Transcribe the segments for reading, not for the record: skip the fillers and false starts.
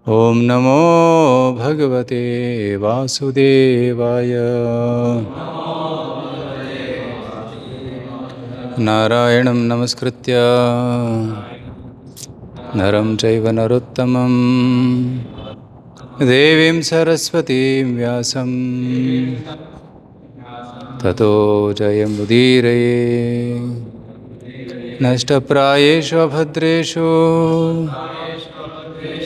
Om Namo Bhagavate Vasudevaya. Narayanam Namaskritya Naram Chaiva Narottamam Devim Saraswatim Vyasam Tato Jayam Udiraye Nashtaprayeshu Bhadreshu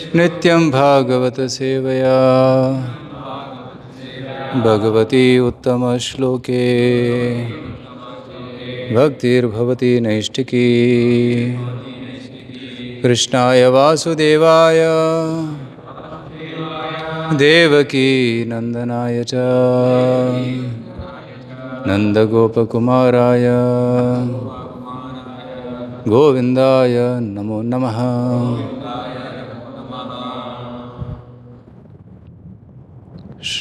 Nityam Bhagavata Sevaya Bhagavati Uttama Shloke Bhaktir Bhavati Naishtiki Krishnaya Vasudevaya Devaki Nandanaya Cha Nanda Gopakumaraya Govindaya Namo Namaha.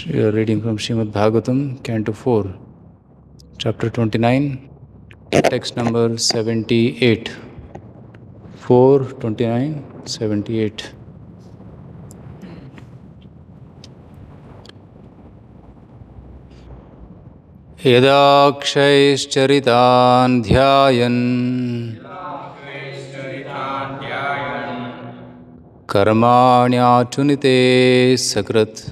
We are reading from Srimad Bhagavatam, Canto 4, Chapter 29, text number 78. 4:29, 78. Yadakshaischaritan dhyayan karmanyachunite sakrat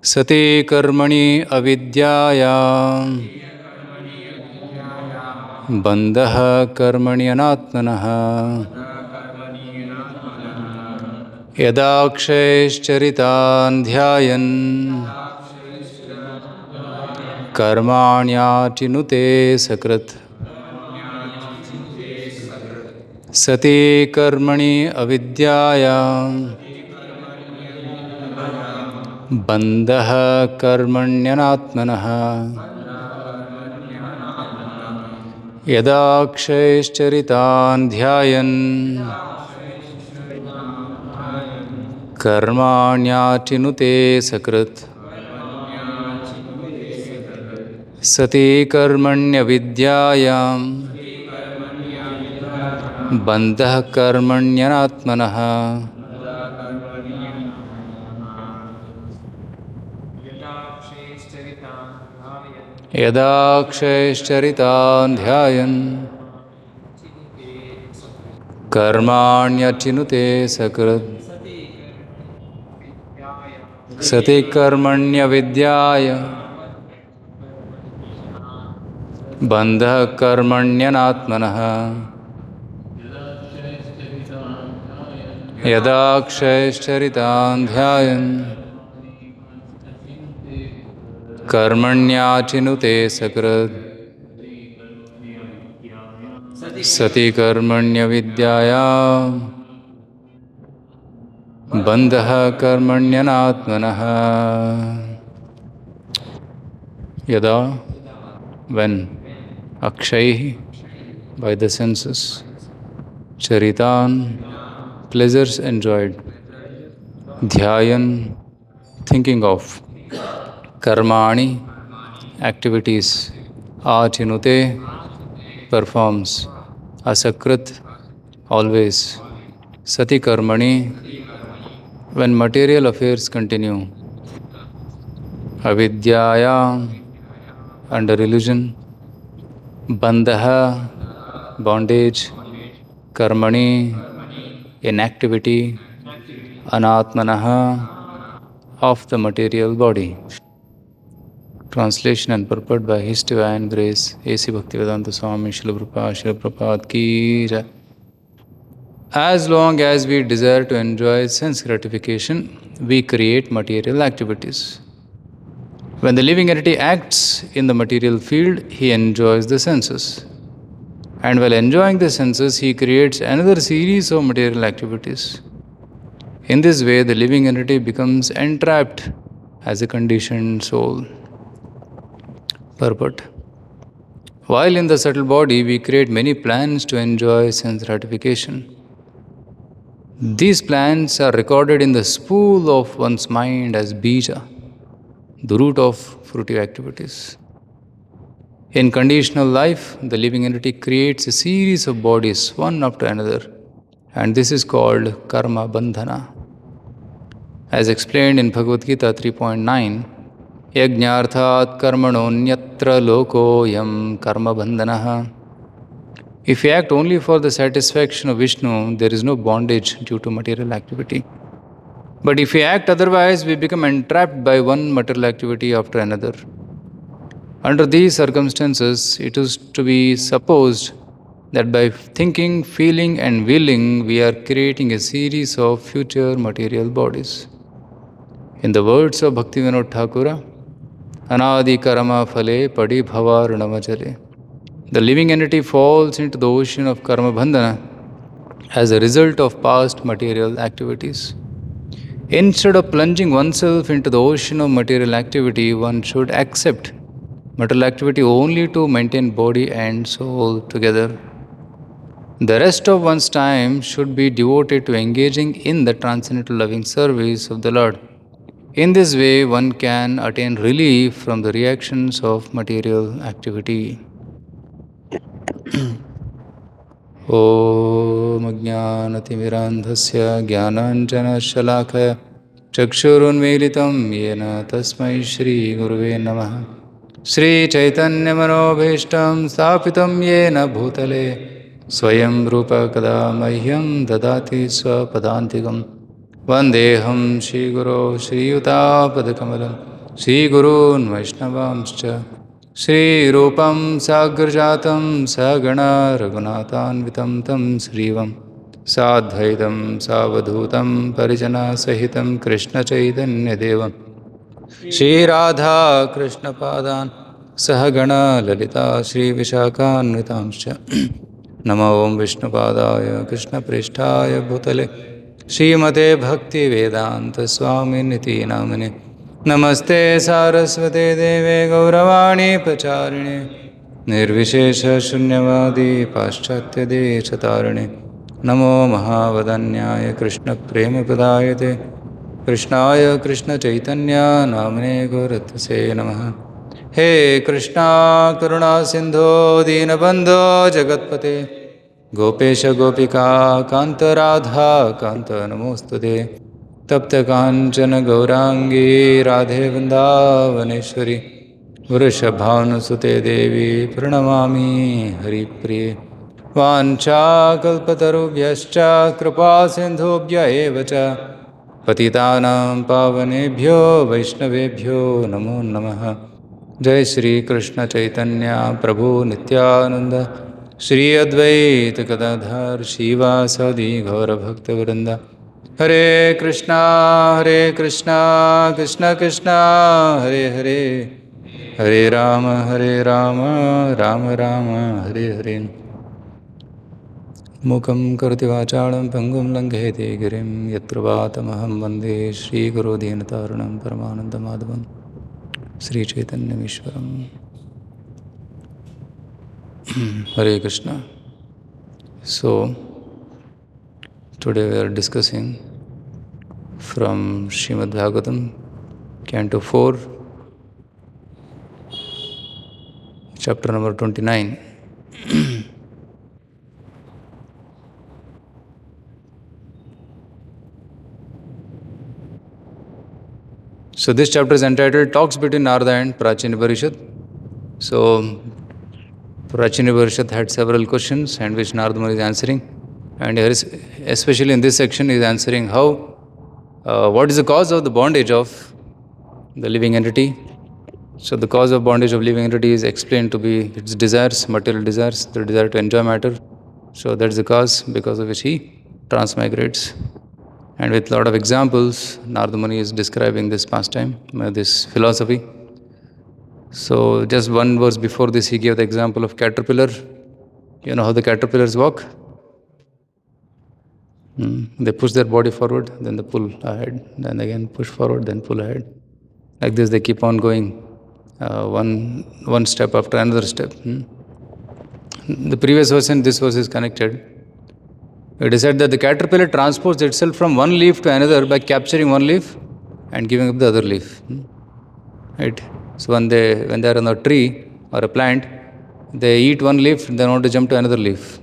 sati karmani avidyaya bandha karmani anatmanah yadakshaischaritan dhyayan karmanyachinute sakrat sati karmani avidyaya bandha karmanyanatmanah yadakshaischaritan dhyayan karmanyachinute sakrat sati karmanyavidyayam bandha karmanyanatmanah yadakshaischaritan dhyayan karmanyachinute sakrat sati karmanyavidyaya bandha karmanyanatmanah yadakshaischaritan dhyayan karmanyachinute sakrat sati karmanyavidyaya bandha karmanyanatmanah yada, when akshay, by the senses, charitan, pleasures enjoyed, dhyayan, thinking of, karmani, activities, achinute, performs, asakrit, always, sati karmani, when material affairs continue, avidyaya, under illusion, bandha, bondage, karmani, inactivity, anatmanah, of the material body. Translation and purport by His Divine Grace, A.C. Bhaktivedanta Swami Srila Prabhupada Ki Jai. As long as we desire to enjoy sense gratification, we create material activities. When the living entity acts in the material field, he enjoys the senses. And while enjoying the senses, he creates another series of material activities. In this way, the living entity becomes entrapped as a conditioned soul. Purport. While in the subtle body, we create many plans to enjoy sense gratification. These plans are recorded in the spool of one's mind as bija, the root of fruitive activities. In conditional life, the living entity creates a series of bodies, one after another, and this is called karma bandhana. As explained in Bhagavad Gita 3.9, yajñarthat karmanonyatra lokoyam karma bandhanaha. If we act only for the satisfaction of Vishnu, there is no bondage due to material activity. But if we act otherwise, we become entrapped by one material activity after another. Under these circumstances, it is to be supposed that by thinking, feeling, and willing, we are creating a series of future material bodies. In the words of Bhaktivinoda Thakura, Anadi karma phale padi bhava ranamajale. The living entity falls into the ocean of karma bandhana as a result of past material activities. Instead of plunging oneself into the ocean of material activity, one should accept material activity only to maintain body and soul together. The rest of one's time should be devoted to engaging in the transcendental loving service of the Lord. In this way, one can attain relief from the reactions of material activity. ॐ अज्ञानतिमिरान्धस्य ज्ञानाञ्जनशलाकया चक्षुरुन्मीलितं येन तस्मै श्रीगुरुवे नमः। श्रीचैतन्यमनोभीष्टं स्थापितं येन भूतले स्वयं रूपकदा मह्यं ददाति स्वपदान्तिकं। वन्देऽहं श्रीगुरो श्रीयुतापदकमलं श्रीगुरून् वैष्णवांश्च श्रीरूपं साग्रजातं सगणा रघुनाथान्वितं तं श्रीवं साद्वैतं सावधूतं परिजनसहितं कृष्णचैतन्यदेवं श्रीराधा कृष्णपादान् सहगणा ललिता श्रीविशाखान्वितांश्च नमो ॐ विष्णुपादाय कृष्णप्रेष्ठाय भूतले श्रीमते भक्तिवेदान्तस्वामिनिति नामिने नमस्ते सारस्वते देवे गौरवाणी प्रचारिणे निर्विशेषशून्यवादी पाश्चात्यदेशतारिणे नमो महावदन्याय कृष्णप्रेमप्रदायते कृष्णाय कृष्णचैतन्य नाम्ने गौरत्से नमः। हे कृष्णा करुणा सिन्धो दीनबन्धो जगत्पते गोपेश गोपिका कान्त राधा कान्त नमोस्तुते तप्त कांचन गौरांगी राधे वृंदावनेश्वरी वृषभानुसुते देवी प्रणमामि हरिप्रिये वाञ्छाकल्पतरुभ्यश्च कृपा सिन्धुभ्य एव च पतितानां पावनेभ्यो वैष्णवेभ्यो नमो नमः। जय श्री कृष्ण चैतन्य प्रभु नित्यानंद श्री अद्वैत गदाधर श्रीवासादि गौरभक्तवृंद हरे कृष्णा कृष्ण कृष्ण हरे हरे हरे राम राम राम हरे हरे। मूकं करोति वाचालं पङ्गुं लङ्घयते गिरिं यत्प्रभातमहं वन्दे श्रीगुरुदीनतारुणं परमानन्दमाधवं श्रीचैतन्यमीश्वरम्। Hare Krishna. So, today we are discussing from Srimad Bhagavatam, Canto 4, chapter number 29. So this chapter is entitled Talks Between Narada and Prachini Parishad. So Prachini Parishad had several questions and which Narada Muni is answering. And here is, especially in this section, he is answering how, what is the cause of the bondage of the living entity. So the cause of bondage of living entity is explained to be its desires, material desires, the desire to enjoy matter. So that's the cause because of which he transmigrates. And with a lot of examples, Narada Muni is describing this pastime, this philosophy. So just one verse before this, he gave the example of caterpillar. You know how the caterpillars walk? They push their body forward, then they pull ahead, then again push forward, then pull ahead. Like this, they keep on going, one step after another step. The previous verse and this verse is connected. It is said that the caterpillar transports itself from one leaf to another by capturing one leaf and giving up the other leaf. Right? So when they are on a tree or a plant, they eat one leaf, they want to jump to another leaf.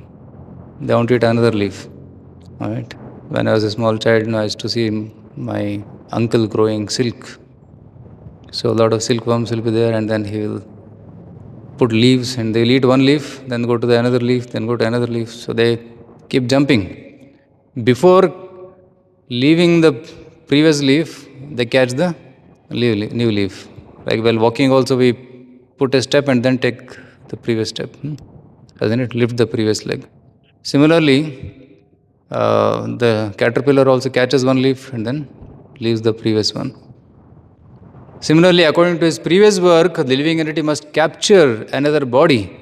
They want to eat another leaf. Right? When I was a small child, I used to see my uncle growing silk. So a lot of silkworms will be there, and then he will put leaves, and they'll eat one leaf, then go to the another leaf, then go to another leaf. So they keep jumping. Before leaving the previous leaf, they catch the new leaf. Like while walking, also we put a step and then take the previous step. Doesn't it lift the previous leg? Similarly, the caterpillar also catches one leaf and then leaves the previous one. Similarly, according to his previous work, the living entity must capture another body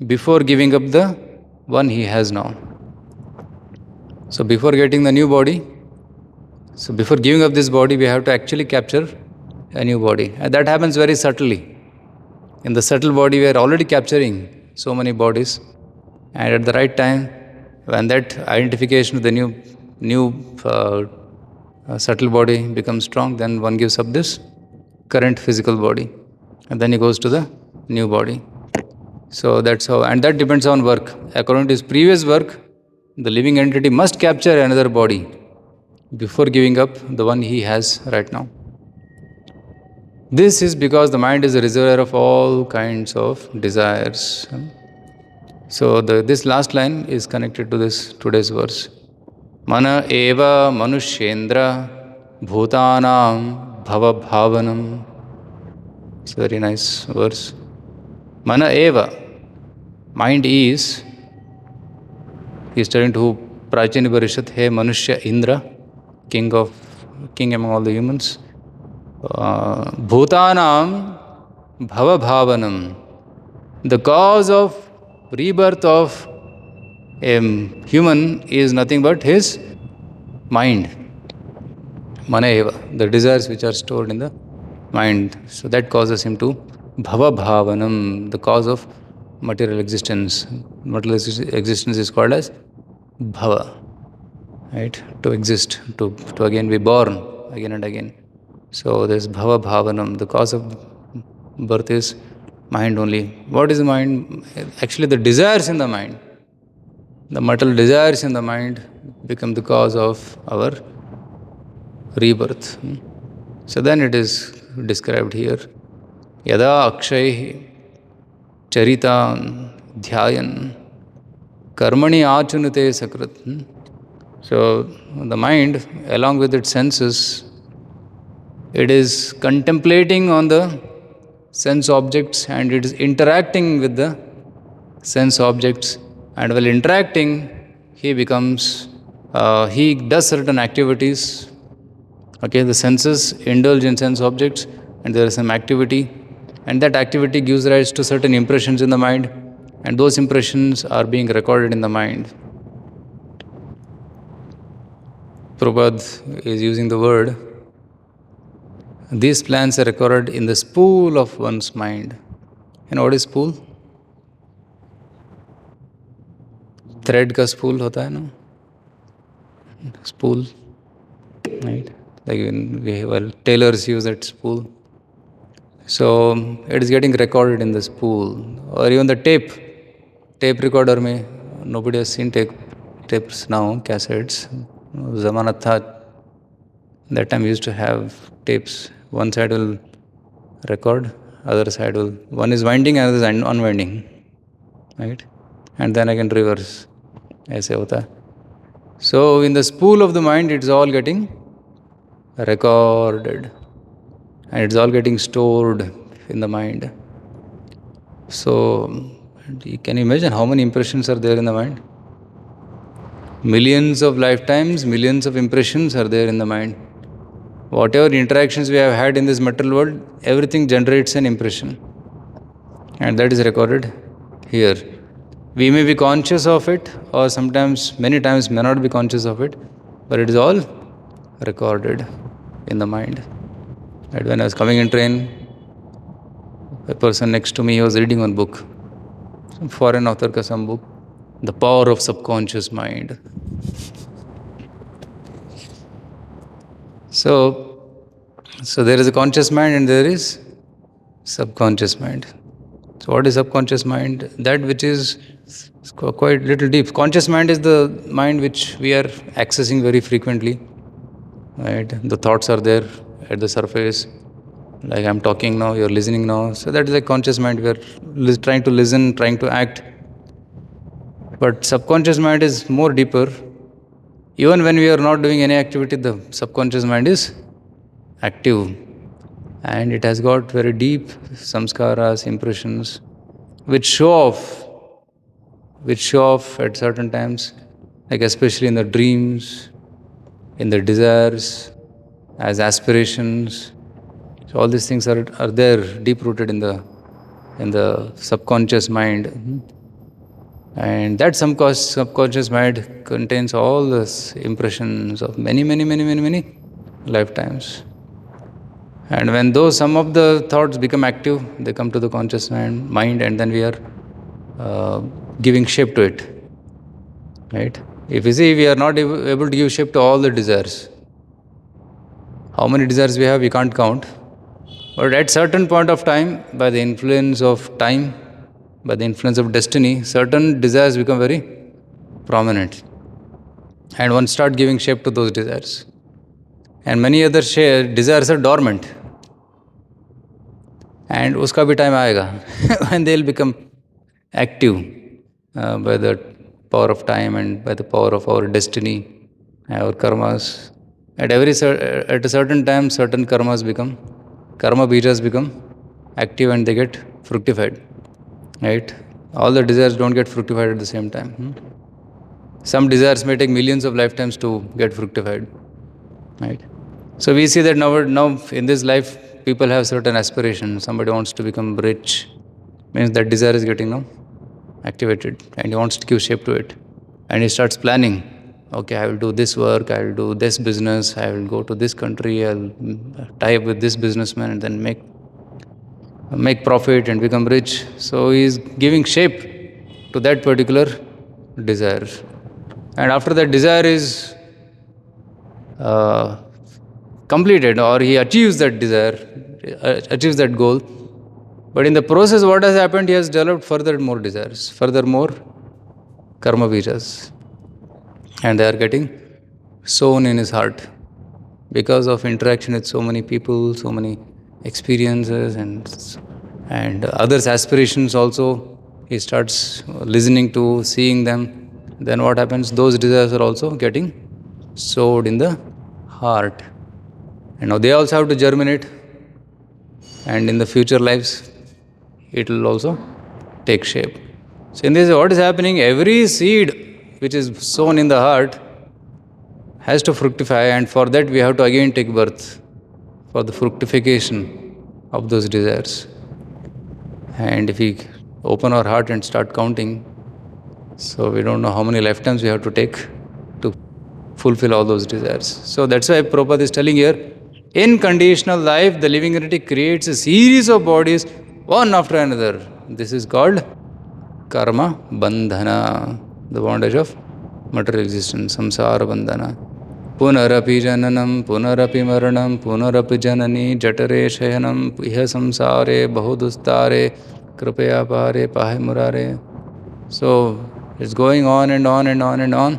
before giving up the one he has now. So, before getting the new body, before giving up this body, we have to actually capture a new body. And that happens very subtly. In the subtle body, we are already capturing so many bodies. And at the right time, when that identification with the new subtle body becomes strong, then one gives up this current physical body, and then he goes to the new body. So that's how, and that depends on work. According to his previous work, the living entity must capture another body before giving up the one he has right now. This is because the mind is a reservoir of all kinds of desires. So this last line is connected to this today's verse. Mana eva manushendra bhutanam bhava bhavanam. It's a very nice verse. Mana eva, mind is. He is turning to Prachini Parishad, He Manushya Indra, king among all the humans. Bhutanam Bhava Bhavanam. The cause of rebirth of a human is nothing but his mind. Mana eva, the desires which are stored in the mind. So that causes him to Bhava Bhavanam, the cause of material existence. Material existence is called as Bhava, right? To exist, to again be born again and again. So there's Bhava Bhavanam, the cause of birth is mind only. What is the mind? Actually, the desires in the mind, the material desires in the mind become the cause of our rebirth. So then it is described here. Yada akshay charita dhyayan karmani achunate sakrit. So the mind, along with its senses, it is contemplating on the sense objects and it is interacting with the sense objects. And while interacting, he does certain activities. Okay, the senses indulge in sense objects and there is some activity. And that activity gives rise to certain impressions in the mind. And those impressions are being recorded in the mind. Prabhupada is using the word, these plans are recorded in the spool of one's mind. You know what is spool? Thread का spool होता है ना? Spool, right? Like tailors use that spool. So it is getting recorded in the spool, or even the tape recorder में. Nobody has seen tapes now, cassettes. Zamana tha. That time we used to have tapes. One side will record, other side will. One is winding, another is unwinding, right? And then again reverse. ऐसे होता है. So in the spool of the mind, it's all getting recorded, and it's all getting stored in the mind. So can you imagine how many impressions are there in the mind? Millions of lifetimes, millions of impressions are there in the mind. Whatever interactions we have had in this material world, everything generates an impression. And that is recorded here. We may be conscious of it, or sometimes, many times, may not be conscious of it, but it is all recorded in the mind. Right? When I was coming in train, a person next to me was reading one book, some foreign author ka some book, The Power of Subconscious Mind. So there is a conscious mind and there is subconscious mind. So what is subconscious mind? That which is It's quite little deep. Conscious mind is the mind which we are accessing very frequently. Right? The thoughts are there at the surface. Like I'm talking now, you're listening now. So that is like conscious mind. We are trying to listen, trying to act. But subconscious mind is more deeper. Even when we are not doing any activity, the subconscious mind is active. And it has got very deep samskaras, impressions, which show off at certain times, like especially in the dreams, in the desires, as aspirations. So all these things are there, deep rooted in the subconscious mind. And that subconscious mind contains all these impressions of many lifetimes. And when some of the thoughts become active, they come to the conscious mind, and then we are giving shape to it. Right? If you see, we are not able to give shape to all the desires. How many desires we have, we can't count. But at certain point of time, by the influence of time, by the influence of destiny, certain desires become very prominent. And one start giving shape to those desires. And many other desires are dormant. And uska bhi time aayega when they'll become active by the power of time and by the power of our destiny, our karmas. At a certain time, certain karma bijas become active and they get fructified. Right? All the desires don't get fructified at the same time. Some desires may take millions of lifetimes to get fructified. Right? So we see that now in this life, people have certain aspirations. Somebody wants to become rich, means that desire is getting now activated, and he wants to give shape to it. And he starts planning. Okay, I will do this work, I will do this business, I will go to this country, I'll tie up with this businessman and then make profit and become rich. So he is giving shape to that particular desire. And after that desire is completed, or he achieves that desire, achieves that goal, but in the process what has happened, he has developed further more desires, further more karma bijas, and they are getting sown in his heart because of interaction with so many people, so many experiences, and others' aspirations also. He starts listening to, seeing them. Then what happens? Those desires are also getting sowed in the heart. And now they also have to germinate. And in the future lives, it will also take shape. So in this, what is happening? Every seed which is sown in the heart has to fructify, and for that we have to again take birth for the fructification of those desires. And if we open our heart and start counting, so we don't know how many lifetimes we have to take to fulfill all those desires. So that's why Prabhupada is telling here, in conditional life, the living entity creates a series of bodies, one after another. This is called karma bandhana, the bondage of material existence, samsara bandhana. Punarapi jananam, punarapi maranam, punarapi janani, jatare shayanam, iha samsare, bahudustare, kripaya pare, pahe murare. So it's going on and on and on and on.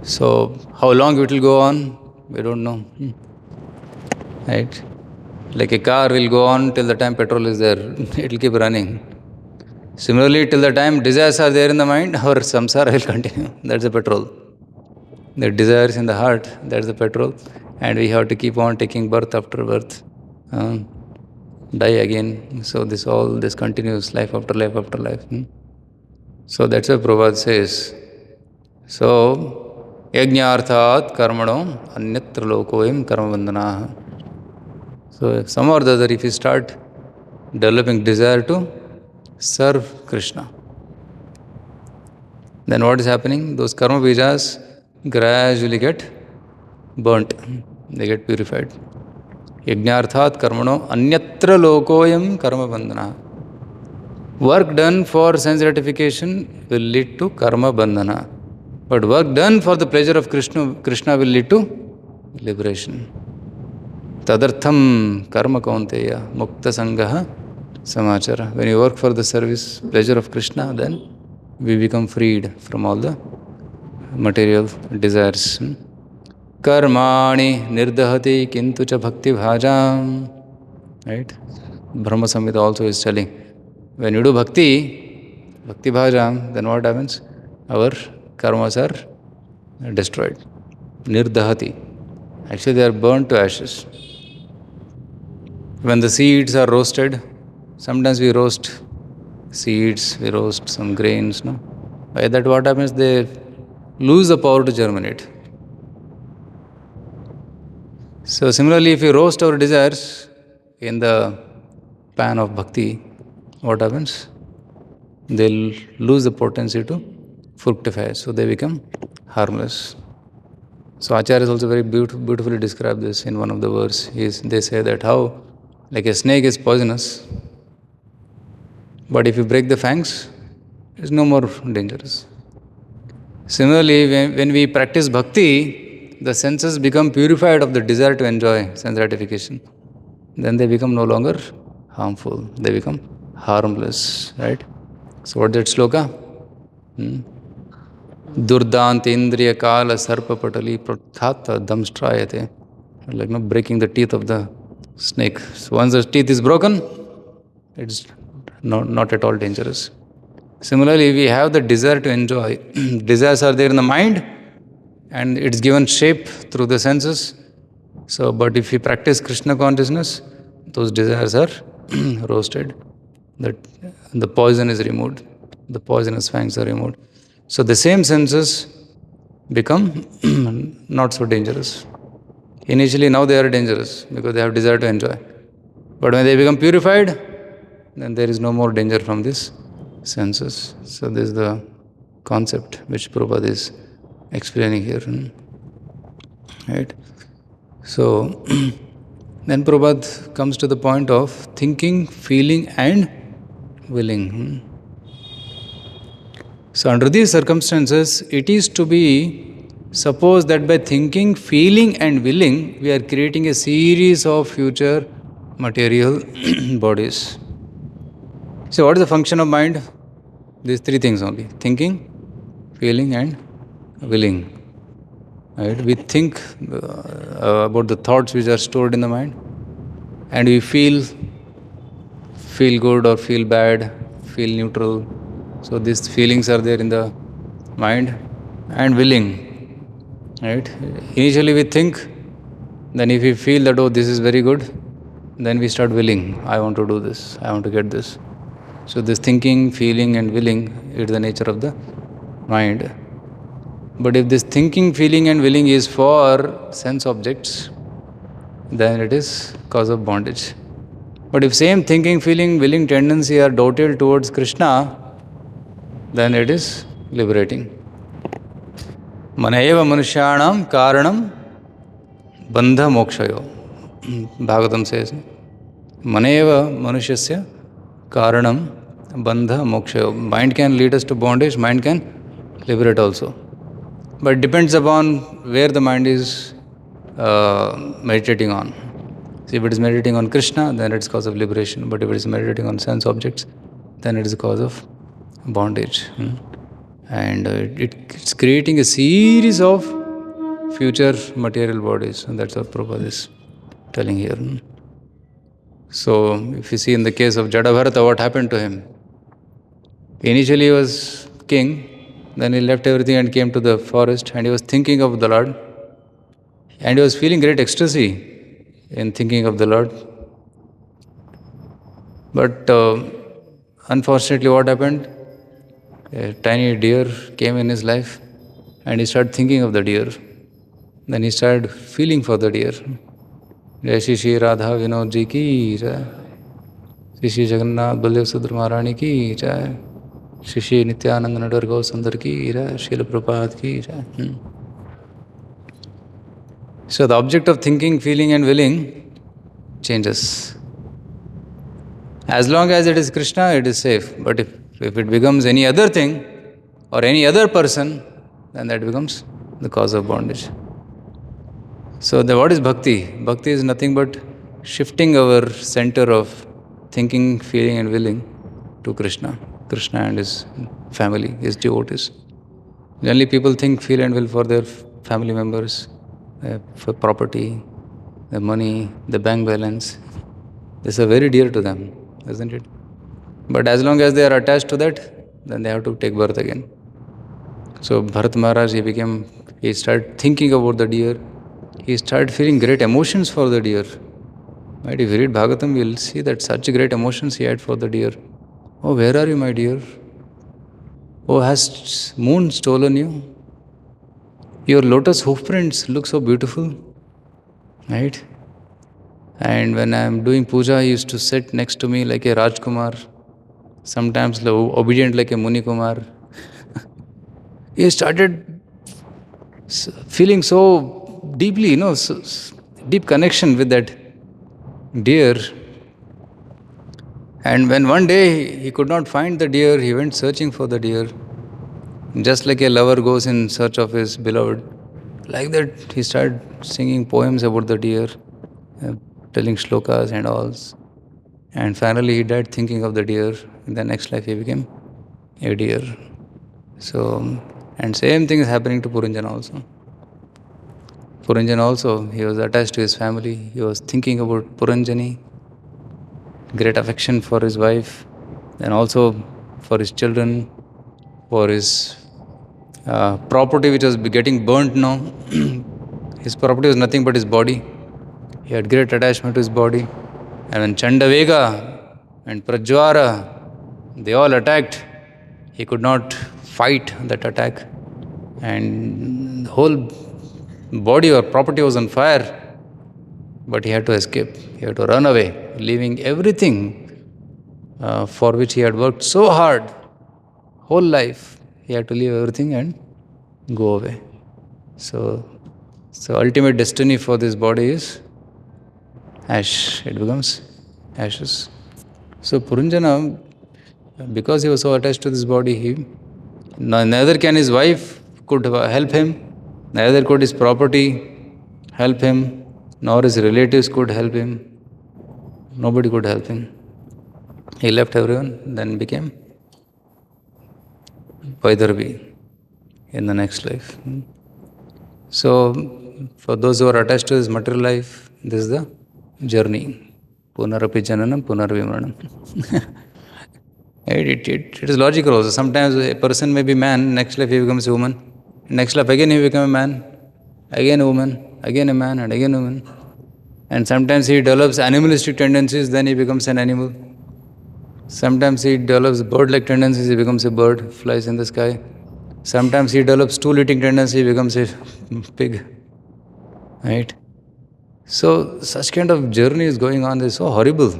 So how long it will go on, we don't know. Right? Like a car will go on till the time petrol is there. It will keep running. Similarly, till the time desires are there in the mind, our samsara will continue. That's the petrol. The desires in the heart, that's the petrol. And we have to keep on taking birth after birth. Die again. So this continues, life after life after life. So that's what Prabhupada says. So, yajñārthāt karmano anyatra lokoyam karma bandhanaha. So, somehow or the other, if you start developing desire to serve Krishna, then what is happening? Those karma bijas gradually get burnt, they get purified. Yajñārthāt karmano anyatra lokoyam karma bandhanaha. Work done for sense gratification will lead to karma bandhana. But work done for the pleasure of Krishna will lead to liberation. Tadartham karma kaunteya mukta sangaha samachara. When you work for the service, pleasure of Krishna, then we become freed from all the material desires. Karmani nirdahati kintu cha bhakti bhajam. Right? Brahma Samhita also is telling, when you do bhakti bhajam, then what happens? Our karmas are destroyed. Nirdahati. Actually, they are burnt to ashes. When the seeds are roasted, sometimes we roast seeds, we roast some grains. No? By that, what happens? They lose the power to germinate. So, similarly, if we roast our desires in the pan of bhakti, what happens? They'll lose the potency to fructify. So, they become harmless. So, Acharya also very beautifully described this in one of the verses. They say that how, like a snake is poisonous, but if you break the fangs, it's no more dangerous. Similarly, when we practice bhakti, the senses become purified of the desire to enjoy sense gratification. Then they become no longer harmful. They become harmless, right? So what's that sloka? Durdant indriya kala sarpa patali prathata damstrayate. Like breaking the teeth of the snake. So once the teeth is broken, it's not at all dangerous. Similarly, we have the desire to enjoy. Desires are there in the mind and it's given shape through the senses. So, but if we practice Krishna consciousness, those desires are roasted. The poison is removed. The poisonous fangs are removed. So the same senses become not so dangerous. Initially, now they are dangerous because they have desire to enjoy. But when they become purified, then there is no more danger from these senses. So this is the concept which Prabhupada is explaining here. Right? So then Prabhupada comes to the point of thinking, feeling and willing. So under these circumstances, it is to be supposed that by thinking, feeling and willing, we are creating a series of future material bodies. So what is the function of mind? These three things only: thinking, feeling and willing. Right? We think about the thoughts which are stored in the mind, and we feel good or feel bad, feel neutral. So these feelings are there in the mind. And willing. Right? Initially we think, then if we feel that, oh, this is very good, then we start willing. I want to do this, I want to get this. So this thinking, feeling and willing is the nature of the mind. But if this thinking, feeling and willing is for sense objects, then it is cause of bondage. But if same thinking, feeling, willing tendency are doted towards Krishna, then it is liberating. Manayeva manushyanam karanam bandha mokshayo. Bhagavatam says, Manayeva manushasya karanam bandha mokshayo. Mind can lead us to bondage, mind can liberate also. But it depends upon where the mind is meditating on. See, if it is meditating on Krishna, then it is cause of liberation. But if it is meditating on sense objects, then it is a cause of bondage. And it's creating a series of future material bodies. And that's what Prabhupada is telling here. So, if you see in the case of Jadabharata, what happened to him? Initially he was king, then he left everything and came to the forest, and he was thinking of the Lord. And he was feeling great ecstasy in thinking of the Lord. But unfortunately, what happened? A tiny deer came in his life, and he started thinking of the deer. Then he started feeling for the deer. Jai Shri Shri Radha Vinod Ji ki jai. Shri Shri Jagannath Baldev Subhadra Maharani ki jai. Shri Shri Nityananda Nadar Gaur Sundar ki jai. Srila Prabhupada ki jai. So the object of thinking, feeling and willing changes. As long as it is Krishna, it is safe. But if it becomes any other thing or any other person, then that becomes the cause of bondage. So what is bhakti? Bhakti is nothing but shifting our center of thinking, feeling, and willing to Krishna. Krishna and his family, his devotees. Generally, people think, feel, and will for their family members, for property, the money, the bank balance. These are very dear to them, isn't it? But as long as they are attached to that, then they have to take birth again. So Bharat Maharaj, he started thinking about the deer. He started feeling great emotions for the deer. Right? If you read Bhagavatam, you'll see that such great emotions he had for the deer. Oh, where are you, my dear? Oh, has moon stolen you? Your lotus hoof prints look so beautiful. Right? And when I'm doing puja, he used to sit next to me like a Rajkumar, sometimes obedient like a Muni Kumar. He started feeling so deeply, deep connection with that deer. And when one day he could not find the deer, he went searching for the deer. Just like a lover goes in search of his beloved. Like that, he started singing poems about the deer, uh, telling shlokas and all. And finally, he died thinking of the deer. In the next life, he became a deer. So, and same thing is happening to Puranjan also. Puranjan also, he was attached to his family. He was thinking about Puranjani, great affection for his wife, and also for his children, for his property which was getting burnt now. His property was nothing but his body. He had great attachment to his body. And when Chandavega and Prajwara, they all attacked, he could not fight that attack. And the whole body or property was on fire. But he had to escape. He had to run away, leaving everything for which he had worked so hard, whole life. He had to leave everything and go away. So ultimate destiny for this body is ash. It becomes ashes. So Puranjana, because he was so attached to this body, neither can his wife could help him, neither could his property help him, nor his relatives could help him. Nobody could help him. He left everyone, then became Vaidharvi in the next life. So, for those who are attached to this material life, this is the journey. Punarapi jananam, punarvimaranam. It is logical also. Sometimes a person may be man, next life he becomes a woman. Next life again he becomes a man, again a woman, again a man, and again a woman. And sometimes he develops animalistic tendencies, then he becomes an animal. Sometimes he develops bird-like tendencies, he becomes a bird, flies in the sky. Sometimes he develops stool-eating tendency, he becomes a pig. Right? So such kind of journey is going on, is so horrible.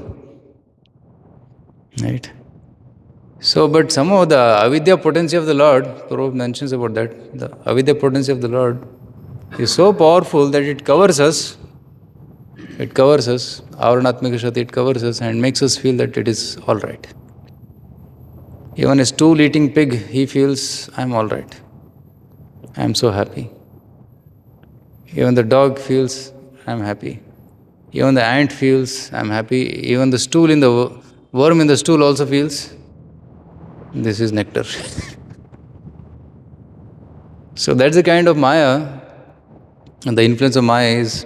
Right? So, but somehow the avidya potency of the Lord, Prabhupada mentions about that, the avidya potency of the Lord is so powerful that it covers us. It covers us, Avaranatmika Shakti, it covers us and makes us feel that it is all right. Even a stool-eating pig, he feels, I'm all right. I'm so happy. Even the dog feels, I'm happy. Even the ant feels, I'm happy. Even the stool in the worm in the stool also feels, this is nectar. So that's the kind of Maya, and the influence of Maya is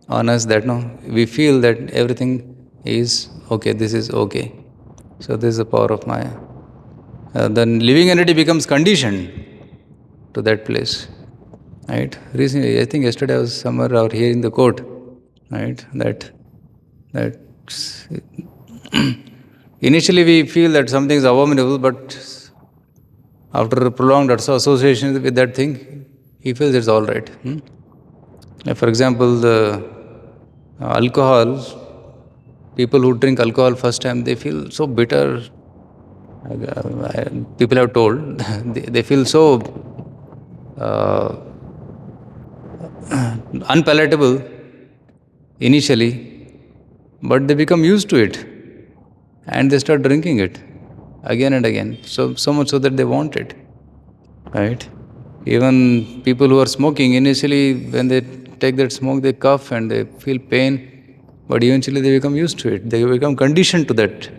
on us that we feel that everything is okay, this is okay. So this is the power of Maya. Then living entity becomes conditioned to that place. Right? Recently, I think yesterday I was somewhere out here in the court. Right? That initially we feel that something is abominable, but after a prolonged association with that thing, he feels it's all right. For example, the alcohol, people who drink alcohol first time, they feel so bitter. People have told, they feel so unpalatable initially, but they become used to it and they start drinking it again and again. So much so that they want it. Right? Even people who are smoking, initially when they take that smoke, they cough and they feel pain. But eventually they become used to it. They become conditioned to that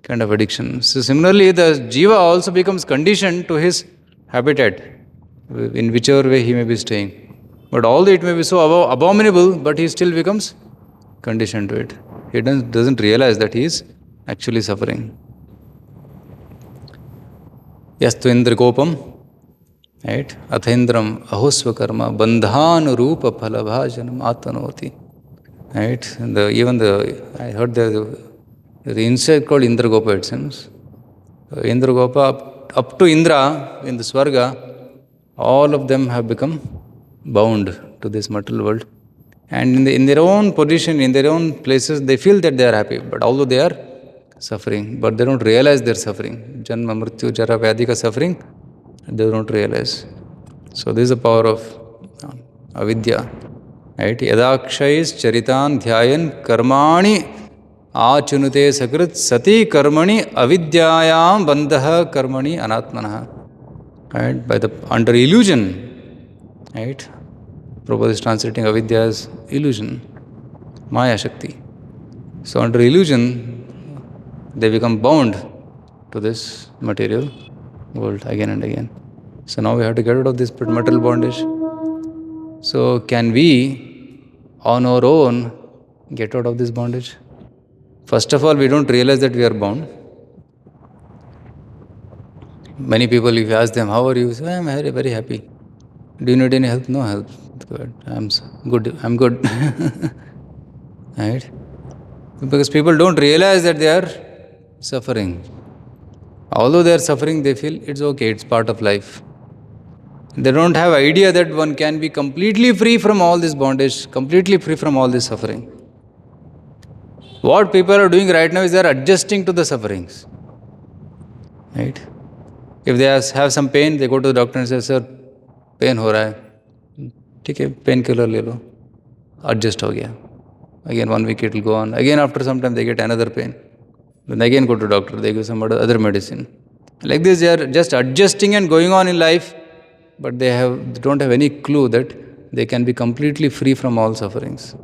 kind of addiction. So similarly, the jiva also becomes conditioned to his habitat, in whichever way he may be staying. But although it may be so abominable, but he still becomes conditioned to it. He doesn't realize that he is actually suffering. Yastu indra gopam, right? Athendram ahusva karma bandhan rupa phalabhajanam atmanoti. Right? I heard the insect called Indragopa, it seems. Indragopa, up to Indra in the Swarga, all of them have become bound to this material world. And in their own position, in their own places, they feel that they are happy. But although they are suffering, but they don't realize they're suffering. Janma, Mrityu, Jara, Vyadhika suffering, they don't realize. So this is the power of avidya. Right? Yadakshais charitan dhyayan karmani achunute sakrit sati karmani avidyayam bandha karmani anatmanaha. Right? Under illusion, right? Prabhupada is translating avidya as illusion, maya shakti. So under illusion, they become bound to this material world again and again. So now we have to get out of this material bondage. So can we, on our own, get out of this bondage? First of all, we don't realize that we are bound. Many people, if you ask them, how are you? Say, I'm very, very happy. Do you need any help? No help. Good. I'm good. Right? Because people don't realize that they are suffering. Although they are suffering, they feel it's okay, it's part of life. They don't have idea that one can be completely free from all this bondage, completely free from all this suffering. What people are doing right now is they are adjusting to the sufferings. Right? If they have some pain, they go to the doctor and say, sir, pain ho raha hai. ठीक है, painkiller ले लो. Adjust हो गया. Again 1 week it will go on. Again after some time they get another pain. Then again go to doctor, they give some other medicine. Like this they are just adjusting and going on in life, but they don't have any clue that they can be completely free from all sufferings.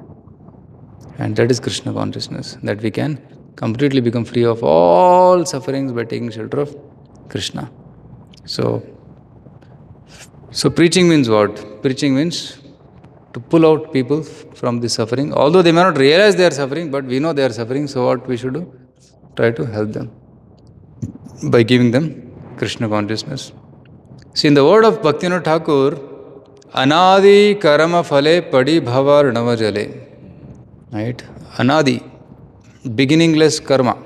And that is Krishna consciousness, that we can completely become free of all sufferings by taking shelter of Krishna. So preaching means what? Preaching means to pull out people from the suffering. Although they may not realize they are suffering, but we know they are suffering, so what we should do? Try to help them by giving them Krishna consciousness. See, in the word of Bhaktivinoda Thakur, Anadi karama phale padi bhava rnava jale. Right? Anadi, beginningless karma.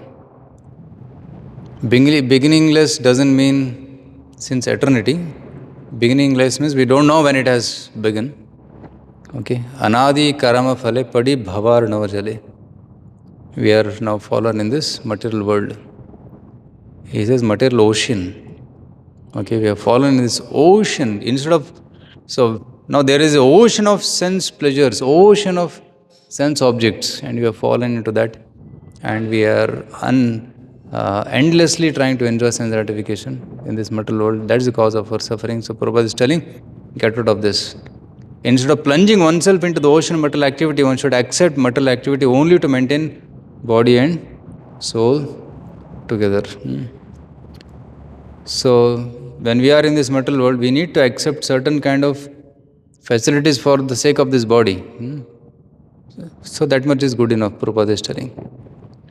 Beginningless doesn't mean since eternity. Beginningless means we don't know when it has begun. Okay? Anadi karama phale padi bhava rnava jale. We are now fallen in this material world. He says material ocean. Okay, we have fallen in this ocean. So now there is an ocean of sense pleasures, ocean of sense objects, and we have fallen into that, and we are endlessly trying to enjoy sense gratification in this material world. That is the cause of our suffering. So Prabhupada is telling, get out of this. Instead of plunging oneself into the ocean of material activity, one should accept material activity only to maintain body and soul together. So when we are in this material world, we need to accept certain kind of facilities for the sake of this body. So that much is good enough, Prabhupada is telling.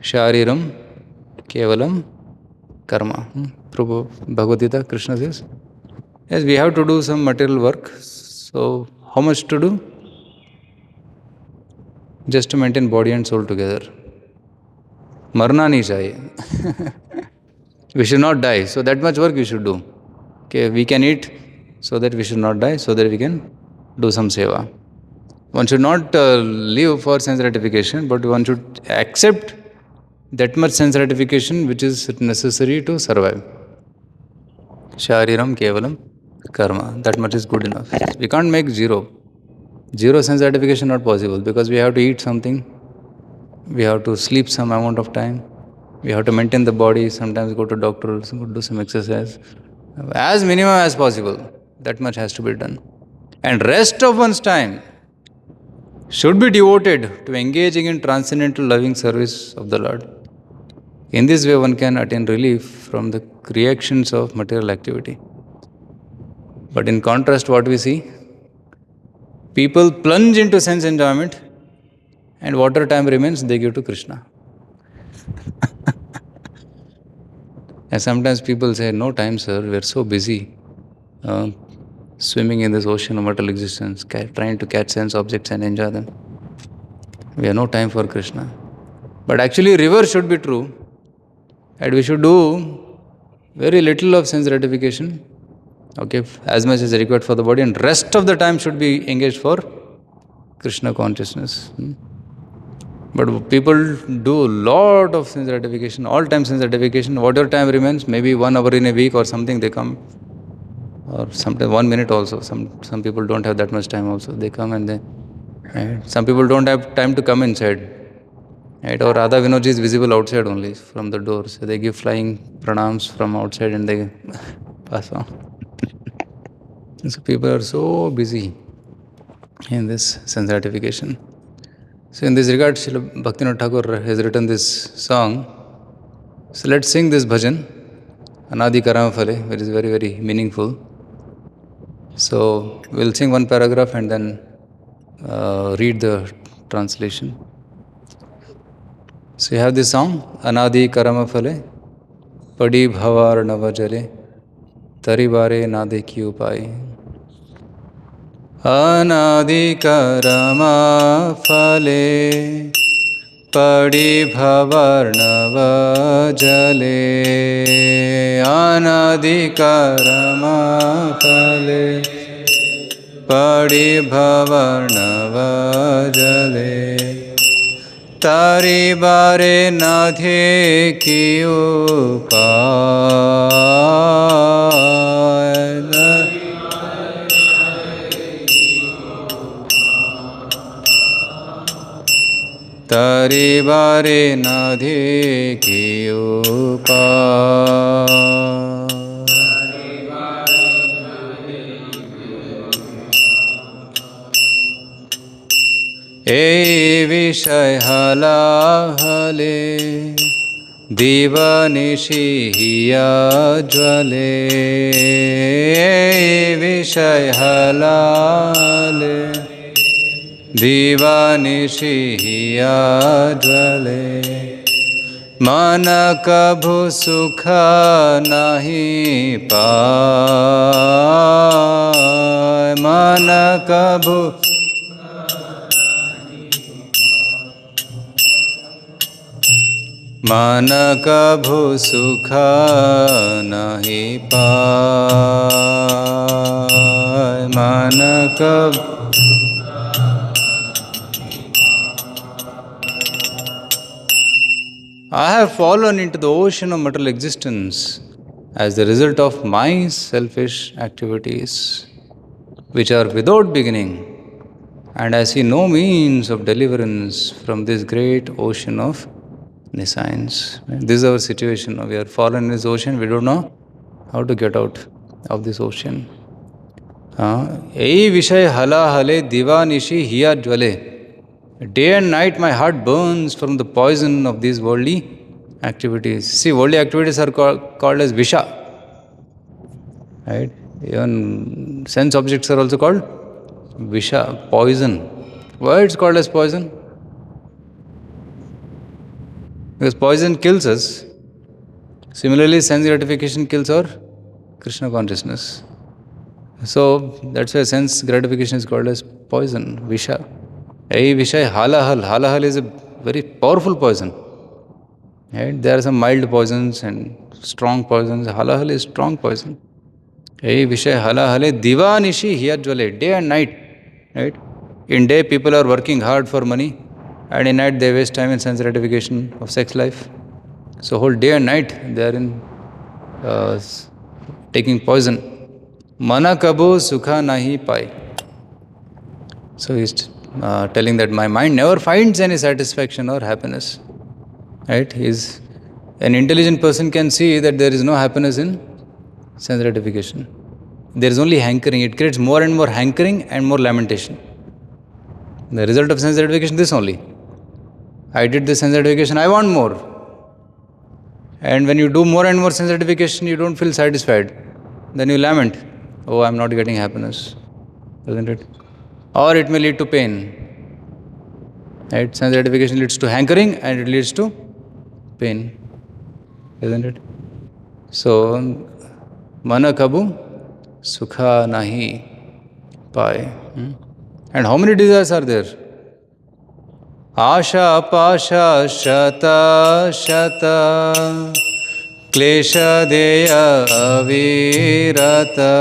Shariram kevalam karma. Bhagavad Gita, Krishna says, yes, we have to do some material work. So how much to do? Just to maintain body and soul together. Marna nahi chahiye. We should not die. So that much work we should do. Okay, we can eat so that we should not die, so that we can do some seva. One should not live for sense gratification, but one should accept that much sense gratification which is necessary to survive. Shariram kevalam karma. That much is good enough. We can't make zero. Zero sense gratification not possible, because we have to eat something, we have to sleep some amount of time, we have to maintain the body, sometimes go to doctor, do some exercise. As minimum as possible, that much has to be done. And rest of one's time, should be devoted to engaging in transcendental loving service of the Lord. In this way, one can attain relief from the reactions of material activity. But in contrast, what we see, people plunge into sense enjoyment, and whatever time remains, they give to Krishna. And sometimes people say, "No time, sir, we are so busy swimming in this ocean of material existence, trying to catch sense objects and enjoy them. We have no time for Krishna." But actually, reverse should be true. And we should do very little of sense gratification, okay, as much as required for the body, and rest of the time should be engaged for Krishna consciousness. But people do a lot of sense gratification, all time sense gratification. Whatever time remains, maybe 1 hour in a week or something, they come, or sometimes 1 minute also. Some people don't have that much time also. They come and they. Right? Some people don't have time to come inside. Right? Or Radha Vinodji is visible outside only from the door. So they give flying pranams from outside and they pass on. So people are so busy in this sense gratification. So in this regard, Srila Bhaktivinoda Thakur has written this song. So let's sing this bhajan, Anadi Karama Phale, which is very, very meaningful. So we'll sing one paragraph and then read the translation. So you have this song, Anadi Karama Phale, Padi Bhavar Nava Jale, Taribare Nade Ki Upai. Anadi Karama Phale, Padi Bhavar Nava Jale, Anadi Karama Phale, Padi Bhavar Nava Jale, Tari bare nadhe ki upay. Tari bare nadhe ki upay. ए विषय हलाहले दिवानिशि हिया ज्वले ए विषय हलाले दिवानिशि हिया ज्वले मन कभु सुख नहीं पाए मन कभु मन कभु सुख नहीं पाए मन कभु I have fallen into the ocean of material existence as the result of my selfish activities, which are without beginning, and I see no means of deliverance from this great ocean of nescience. This is our situation. We are fallen in this ocean. We don't know how to get out of this ocean. Ei vishay hala hale divanishi hiya jwale. Day and night my heart burns from the poison of these worldly activities. See, worldly activities are called as visha. Right? Even sense objects are also called visha, poison. Why it's called as poison? Because poison kills us. Similarly, sense gratification kills our Krishna consciousness. So that's why sense gratification is called as poison, visha. Ei vishay halahal. Halahal is a very powerful poison. Right? There are some mild poisons and strong poisons. Halahal is strong poison. Ei vishay halahale divanishi hiyajwale. Day and night. Right? In day people are working hard for money, and in night they waste time in sense gratification of sex life. So whole day and night they are in taking poison. Mana kabho sukha nahi pai. So he's telling that my mind never finds any satisfaction or happiness. Right? An intelligent person can see that there is no happiness in sense gratification. There is only hankering. It creates more and more hankering and more lamentation. The result of sense gratification, this only. I did this sense gratification, I want more. And when you do more and more sense gratification, you don't feel satisfied. Then you lament, oh, I'm not getting happiness. Isn't it? Or it may lead to pain. Right? Sense gratification leads to hankering and it leads to pain. Isn't it? So, mana kabu sukha nahi paye. And how many desires are there? Asha pasha shata shata klesha deya avirata.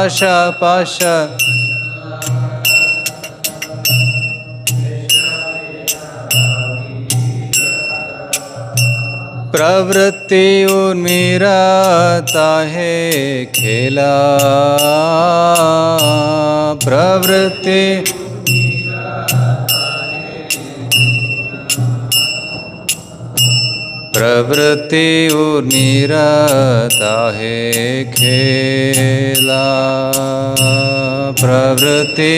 Asha pasha प्रवृत्ति उर्मिराता है खेला. प्रवृत्ति प्रवृत्ति उर्मिराता है खेला. प्रवृत्ति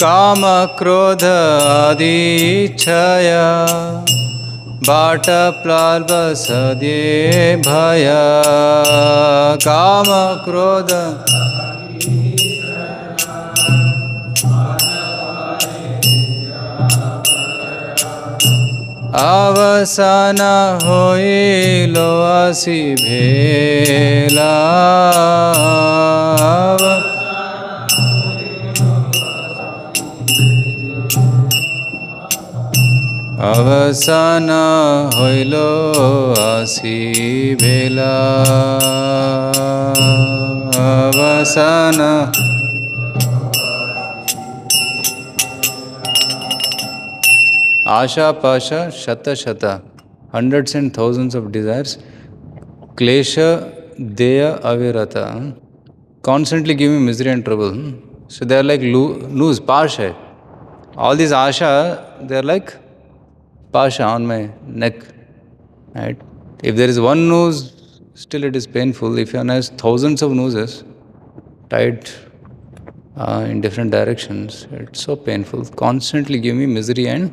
काम क्रोध आदि छया बाट प्लाल्ब सदे भया. काम क्रोध अवसान होइलो आसी भेला. अवसान होइलो आसी भेला. अवसान आशा Pasha shata shata, hundreds and thousands of desires. Klesha deya avirata, constantly give me misery and trouble. So they are like noose, pasha. All these asha, they are like pasha on my neck. Right? If there is one noose, still it is painful. If one has thousands of nooses tied in different directions, it's so painful. Constantly give me misery and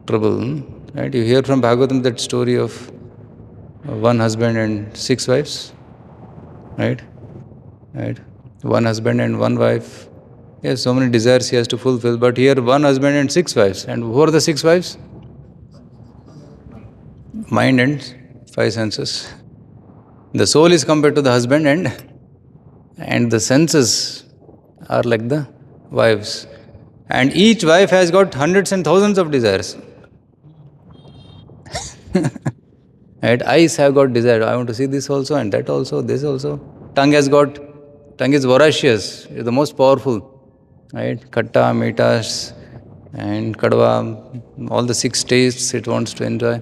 trouble. Right? You hear from Bhagavatam that story of one husband and 6 wives. Right? Right? One husband and one wife. Yes, so many desires he has to fulfill. But here, one husband and 6 wives. And who are the 6 wives? Mind and 5 senses. The soul is compared to the husband and the senses are like the wives. And each wife has got hundreds and thousands of desires. Right? Eyes have got desire. I want to see this also and that also, this also. Tongue is voracious. It's the most powerful. Right? Khatta, meetas, and kadwa, all the 6 tastes it wants to enjoy.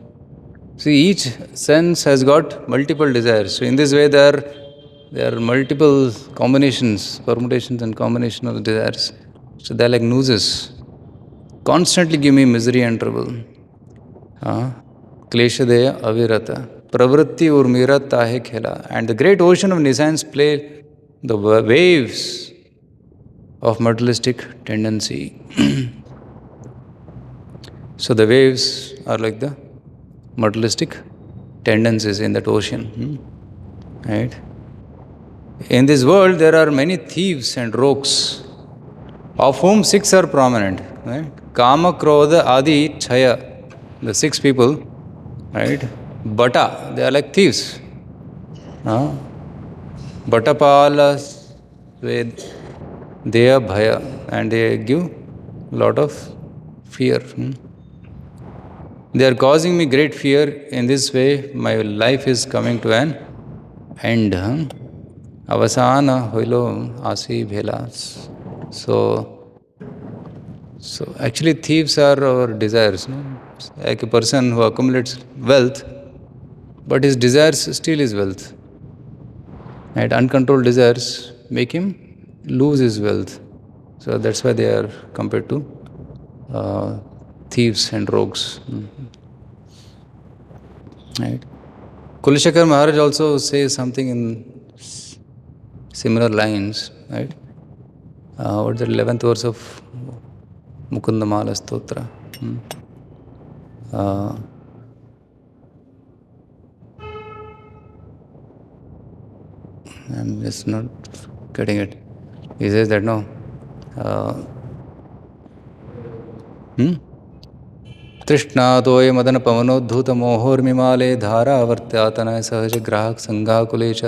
See, each sense has got multiple desires. So in this way, there are multiple combinations, permutations and combination of desires. So they are like nooses. Constantly give me misery and trouble. Kleshadeya avirata. Pravritti urmirata hai khela. And the great ocean of nescience play the waves of materialistic tendency. So the waves are like the materialistic tendencies in that ocean. Right? In this world, there are many thieves and rogues, of whom 6 are prominent. Right? Kama, Krodha, Adi, Chaya. The 6 people, right? Bata, they are like thieves. Batapala, they are bhaya, and they give lot of fear. They are causing me great fear. In this way, my life is coming to an end. Avasana hoilo asi bhelas. So actually thieves are our desires. No? Like a person who accumulates wealth, but his desires steal his wealth. Right? Uncontrolled desires make him lose his wealth. So that's why they are compared to thieves and rogues. Right? Kulishakar Maharaj also says something in similar lines, right? What's the 11th verse of Mukundamala Stotra? Uh, I'm just not getting it. He says that no. तृष्णातोय Madan पवनोद्धूत मोहोर्मिमाले धारावर्त्यातनय सहज ग्राहक संघाकुले च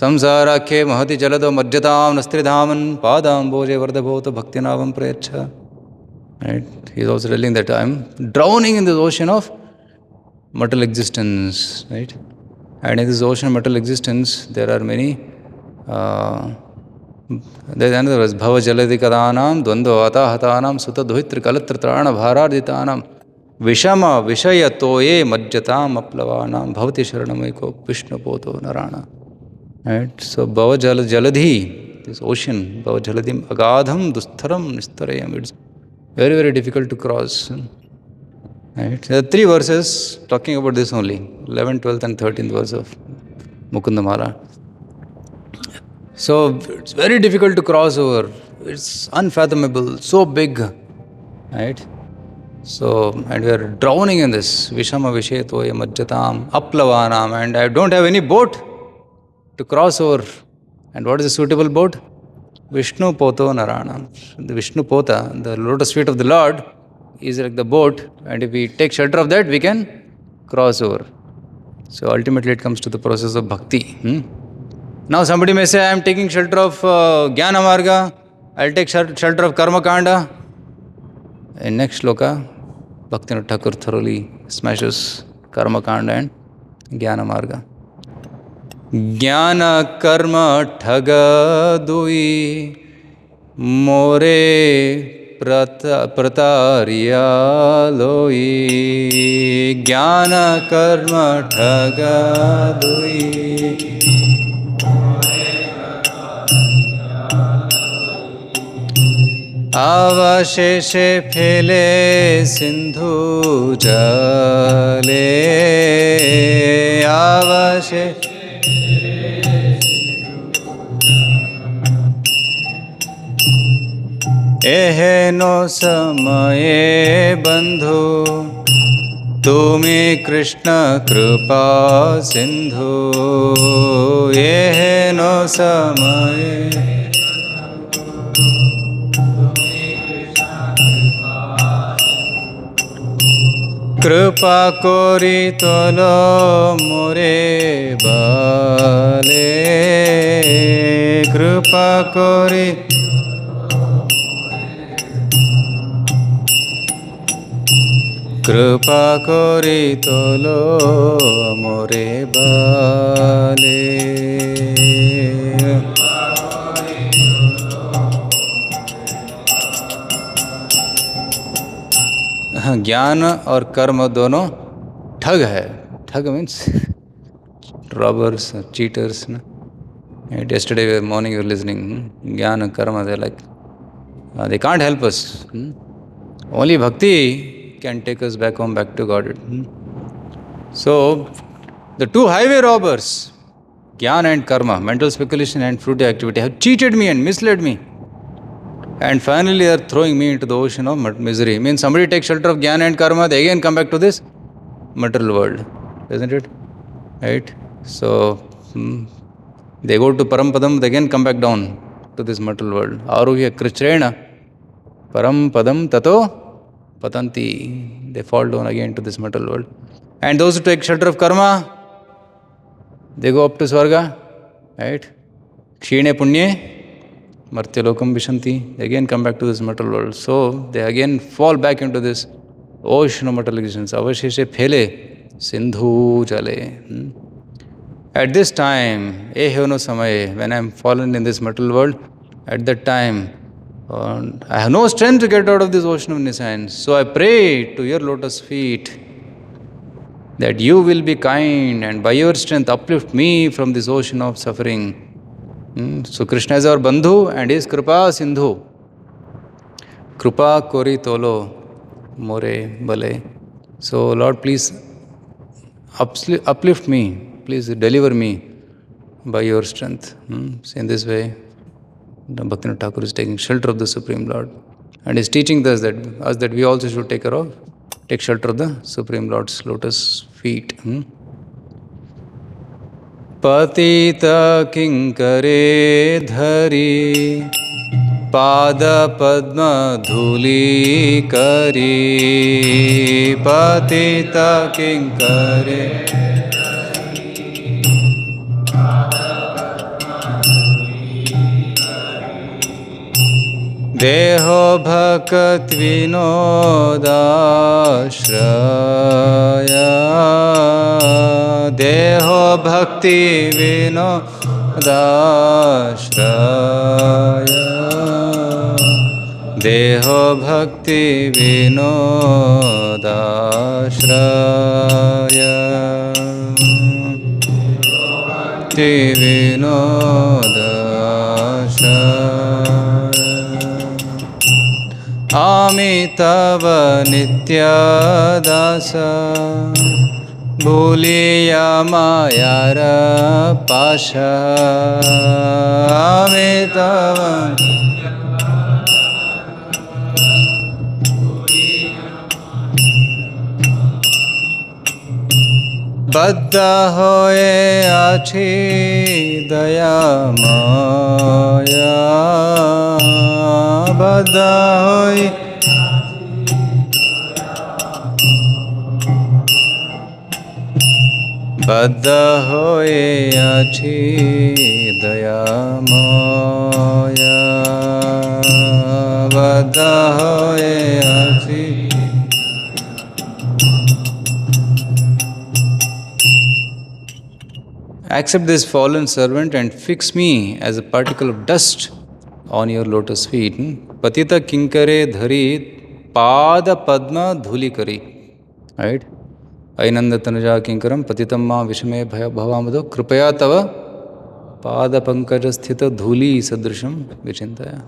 संसाराख्ये महति जलदो मज्जतां नस्त्रिधामन् पादाम्बोजे वर्धभूत भक्तिनाभं प्रयच्छ. Right? He is also telling that I am drowning in this ocean of material existence, right? And in this ocean of material existence, there are many. There is another verse: Bhava jaladikadanam dvandva atahatanam sutta duhitra kalatra trana bhararditanam vishama vishayatoye majjatam aplavanam bhavati sharanamaiko vishnupoto narana. Right? So Bhava jaladhi, this ocean, Bhava jaladim agadham dustharam nistarayam. It's very, very difficult to cross. Right? There are three verses talking about this only: 11th, 12th, and 13th verse of Mukundamala. So it's very difficult to cross over. It's unfathomable, so big, right? So, and we are drowning in this Vishama Vishetoya Majjatam Aplavanam, and I don't have any boat to cross over. And what is a suitable boat? Vishnu Poto Narana. The Vishnu Pota, the lotus feet of the Lord, is like the boat, and if we take shelter of that, we can cross over. So ultimately, it comes to the process of bhakti. Now somebody may say, I am taking shelter of Jnana Marga, I'll take shelter of Karma Kanda. In next shloka, Bhaktivinoda Thakur thoroughly smashes Karma Kanda and Jnana Marga. Jnana Karma Thaga Dui More Pratarya Loi. Jnana Karma Thaga Dui Avasheshe phele sindhu jale. Avasheshe eheno samaye bandhu tumi Krishna kripa sindhu. Eheno samaye कृपा कोरी तोलो मोरे बाले. कृपा कोरी कृपा कोरी तोलो मोरे बाले. ज्ञान और कर्म दोनों ठग है. ठग means robbers, cheaters. Yesterday morning you were listening. Jnana, karma, they're like, they can't help us. Only bhakti can take us back home, back to God. So, the two highway robbers, jnana and karma, mental speculation and fruitive activity, have cheated me and misled me. And finally, they are throwing me into the ocean of misery. Means somebody takes shelter of jnana and karma, they again come back to this material world. Isn't it? Right? So, they go to Parampadam, they again come back down to this material world. Aruhya krichrena Parampadam tato patanti. They fall down again to this material world. And those who take shelter of karma, they go up to Swarga. Right? Kshine punye Martyalokam Vishanti, they again come back to this material world. So they again fall back into this ocean of material existence. Avasheshe phele sindhu jale. At this time, ehono samaye, when I am fallen in this material world, at that time, I have no strength to get out of this ocean of nescience. So I pray to your lotus feet that you will be kind and by your strength uplift me from this ocean of suffering. So Krishna is our bandhu and is kripa sindhu. Kripa kori tolo more bale. So Lord, please uplift me, please deliver me by your strength. So in this way, the Bhaktivinoda Thakur is taking shelter of the Supreme Lord, and is teaching us that we also should take shelter of the Supreme Lord's lotus feet. Patita kinkare dhari pada padma dhuli kari. Patita kinkare Deho bhakat vinodashraya. Deho bhakti vinodashraya. Deho bhakti vinodashraya. Bhakti vinodashraya. Amitava nitya dasa bhuliya mayara pasha. Amitava baddha hoye achi daya maya. Baddha hoye baddha hoye achi daya maya. Baddha hoye achi. Accept this fallen servant and fix me as a particle of dust on your lotus feet. Patita kinkare dhari pada padma dhuli kari. Right? Ainanda tanuja kinkaram patitam ma vishme bhavamado kripaya tava pada pankaja sthita dhuli sadrisham vichintaya.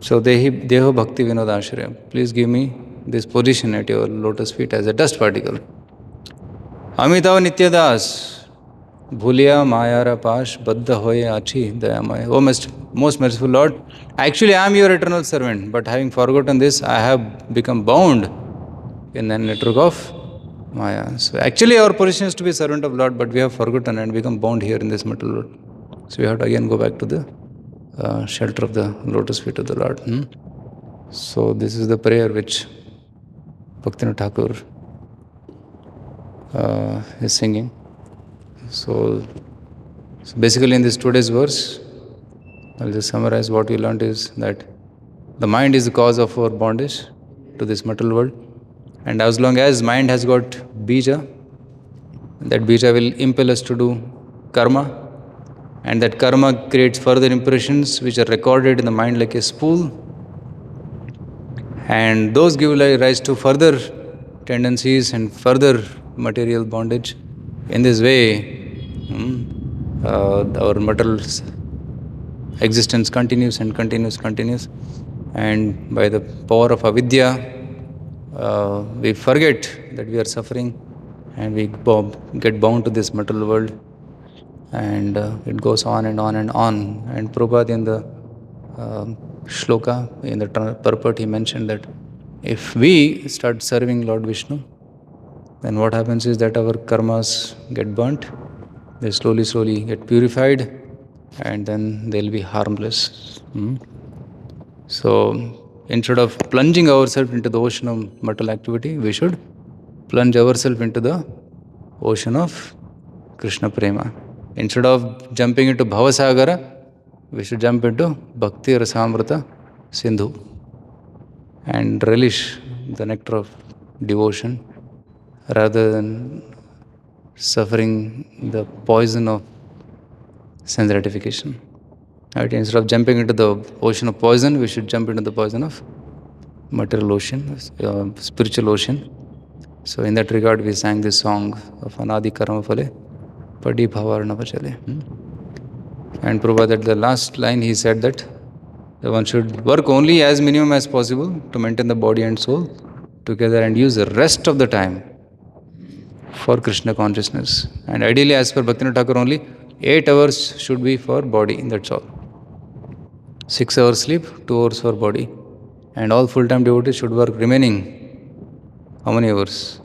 So deho bhakti vinodashraya. Please give me this position at your lotus feet as a dust particle. Amitav Nityadas. Bhuliya Mayara Pash Baddha Hoye Achi Dayamaya. O most merciful Lord, actually I am your eternal servant, but having forgotten this, I have become bound in the network of Maya. So actually our position is to be servant of Lord, but we have forgotten and become bound here in this material world. So we have to again go back to the shelter of the lotus feet of the Lord. So this is the prayer which Bhaktivinoda Thakur is singing. So basically in this today's verse, I'll just summarize what we learned is that the mind is the cause of our bondage to this material world. And as long as mind has got bija, that bija will impel us to do karma. And that karma creates further impressions which are recorded in the mind like a spool. And those give rise to further tendencies and further material bondage. In this way, our material existence continues and continues. And by the power of avidya, we forget that we are suffering and we get bound to this material world. And it goes on and on and on. And Prabhupada in the shloka, in the purport, he mentioned that if we start serving Lord Vishnu, then what happens is that our karmas get burnt, they slowly get purified, and then they'll be harmless. So instead of plunging ourselves into the ocean of material activity, we should plunge ourselves into the ocean of Krishna Prema. Instead of jumping into Bhava sagara, we should jump into Bhakti Rasamrita Sindhu and relish the nectar of devotion rather than suffering the poison of sense gratification. Right? Instead of jumping into the ocean of poison, we should jump into the poison of material ocean, spiritual ocean. So in that regard, we sang this song of Anadi Karma Phale, Padi Bhavarnava Chale. And Prabhupada at the last line, he said that one should work only as minimum as possible to maintain the body and soul together and use the rest of the time for Krishna consciousness. And ideally, as per Bhaktivinoda Thakur only, 8 hours should be for body, that's all. 6 hours sleep, 2 hours for body. And all full-time devotees should work remaining how many hours?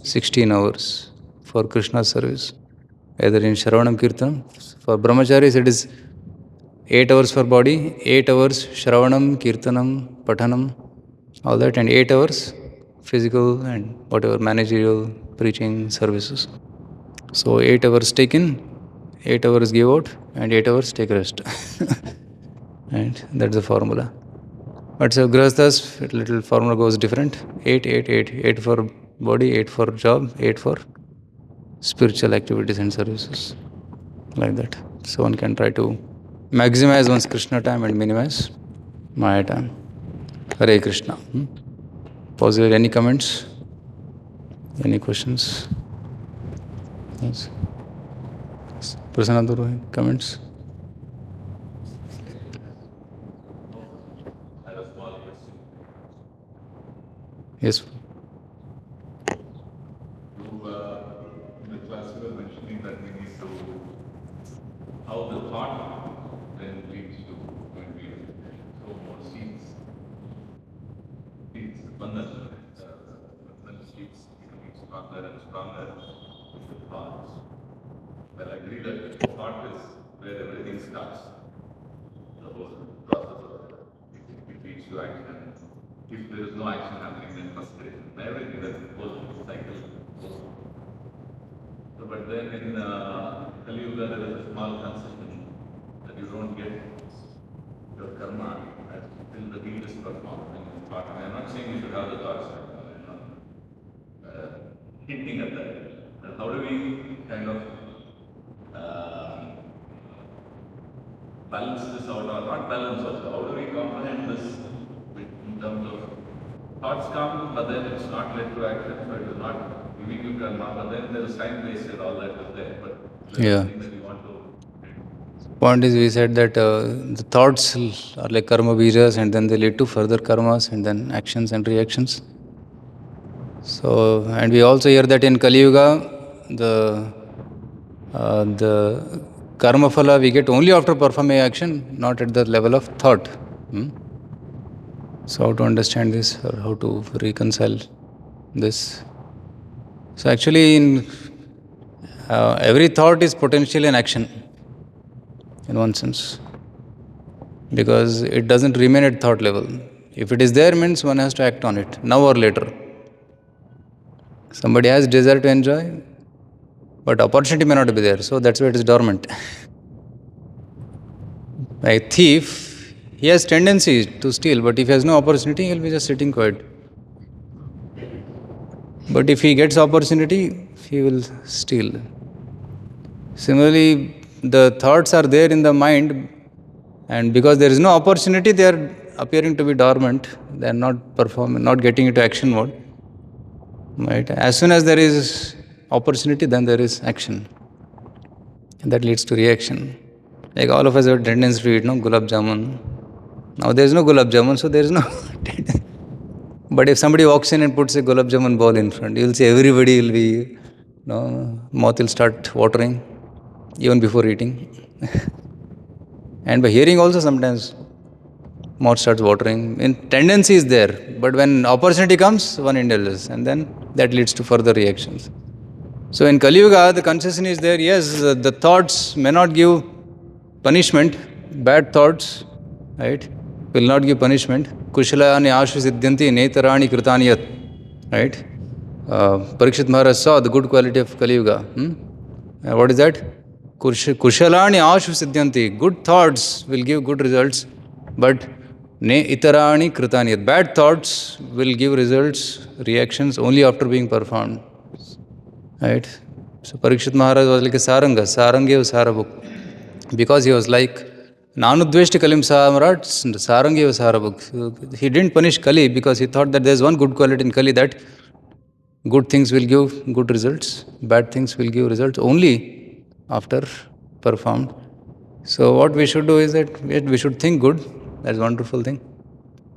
16 hours for Krishna's service. Either in Shravanam Kirtanam, for brahmacharis it is 8 hours for body, 8 hours Shravanam, Kirtanam, Pathanam, all that, and 8 hours physical and whatever managerial preaching services. So 8 hours take in, 8 hours give out, and 8 hours take rest. And that's the formula. But so Grihasthas, little formula goes different. 8, 8, 8. 8 for body, 8 for job, 8 for spiritual activities and services. Like that. So one can try to maximize one's Krishna time and minimize Maya time. Hare Krishna. Possible any comments? Any questions? Yes. Prasanna, comments? Yes. In the class you were mentioning that we need to, how the thought then leads to when we throw more seeds. Seeds, bandhan keeps becoming stronger and stronger with the thoughts. Well, I agree that the thought is where everything starts. The whole process of it leads to action. If there is no action happening, then frustration. Everything, that whole cycle goes on. So, but then in Kali Yuga, there is a small concession that you don't get your karma until the deed is performed. I am not saying we should have the thoughts, I am not hinting at that. But how do we kind of balance this out, or not balance also? How do we comprehend this in terms of thoughts come, but then it's not led to action, so it is not giving you karma, but then there is time wasted, all that is there. But yeah. That you want to. Point is, we said that the thoughts are like karma bijas, and then they lead to further karmas and then actions and reactions. So, and we also hear that in Kali Yuga, the karma phala we get only after performing action, not at the level of thought. So how to understand this, or how to reconcile this? So actually, in every thought is potentially an action, in one sense, because it doesn't remain at thought level. If it is there, means one has to act on it, now or later. Somebody has desire to enjoy, but opportunity may not be there, so that's why it is dormant. A thief, he has tendency to steal, but if he has no opportunity, he will be just sitting quiet. But if he gets opportunity, he will steal. Similarly, the thoughts are there in the mind, and because there is no opportunity, they are appearing to be dormant. They are not performing, not getting into action mode. Right? As soon as there is opportunity, then there is action. And that leads to reaction. Like all of us have a tendency to eat, gulab jamun. Now there is no gulab jamun, so there is no tendency. But if somebody walks in and puts a gulab jamun ball in front, you will see everybody will be, mouth will start watering even before eating. And by hearing also sometimes mouth starts watering. And tendency is there, but when opportunity comes, one indulges, and then that leads to further reactions. So in Kali Yuga, the concession is there. Yes, the thoughts may not give punishment. Bad thoughts, right, will not give punishment. Kushalani ashu siddhyanti netarani kritani yat. Right? Parikshit Maharaj saw the good quality of Kali Yuga. What is that? Kushalani ashu siddhyanti. Good thoughts will give good results, but ne itarani kritani yat. Bad thoughts will give results, reactions only after being performed. Right? So Parikshit Maharaj was like a saranga. Sarangi was sarabuk. Because he was like, Nanudveshti Kalim Samrat, Sarangi was sarabuk. He didn't punish Kali because he thought that there is one good quality in Kali, that good things will give good results, bad things will give results only after performed. So what we should do is that we should think good. That's a wonderful thing.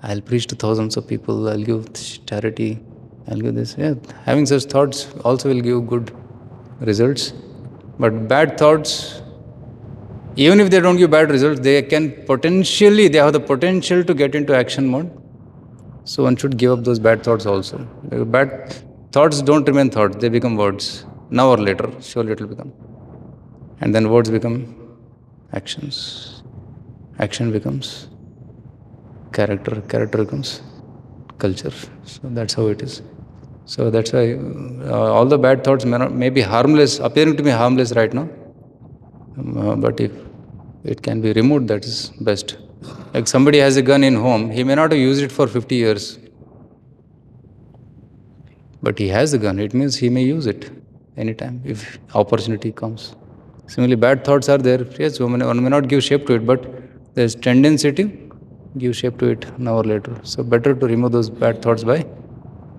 I'll preach to thousands of people, I'll give charity, I'll give this. Yeah, having such thoughts also will give good results. But bad thoughts Even if they don't give bad results, they have the potential to get into action mode. So one should give up those bad thoughts also. Bad thoughts don't remain thoughts, they become words. Now or later, surely it will become. And then words become actions. Action becomes character. Character becomes culture. So that's how it is. So that's why all the bad thoughts may be harmless, appearing to be harmless right now. But if it can be removed, that is best. Like somebody has a gun in home, he may not have used it for 50 years. But he has the gun, it means he may use it anytime if opportunity comes. Similarly, bad thoughts are there. Yes, one may not give shape to it, but there's tendency to give shape to it now or later. So better to remove those bad thoughts by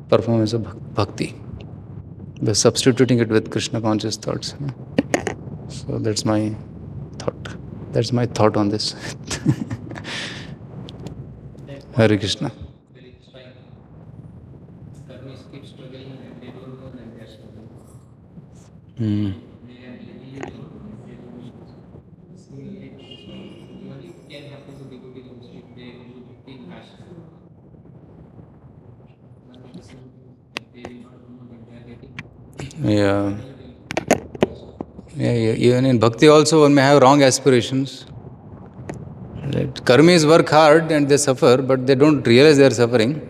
performance of bhakti, by substituting it with Krishna conscious thoughts. So that's my thought. That's my thought on this. Hare Krishna. Hmm. Yeah. Even in bhakti also one may have wrong aspirations. Right? Karmis work hard and they suffer, but they don't realize they are suffering.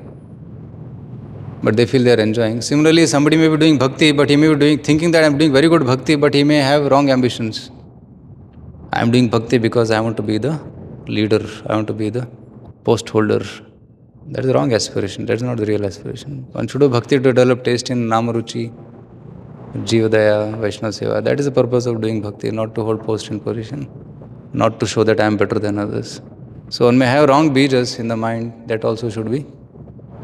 But they feel they are enjoying. Similarly, somebody may be doing bhakti, but he may be thinking that I am doing very good bhakti, but he may have wrong ambitions. I am doing bhakti because I want to be the leader, I want to be the post holder. That is the wrong aspiration. That is not the real aspiration. One should do bhakti to develop taste in Namaruchi, Jivadaya, Vaishnava Seva. That is the purpose of doing bhakti, not to hold post and position, not to show that I am better than others. So one may have wrong bijas in the mind, that also should be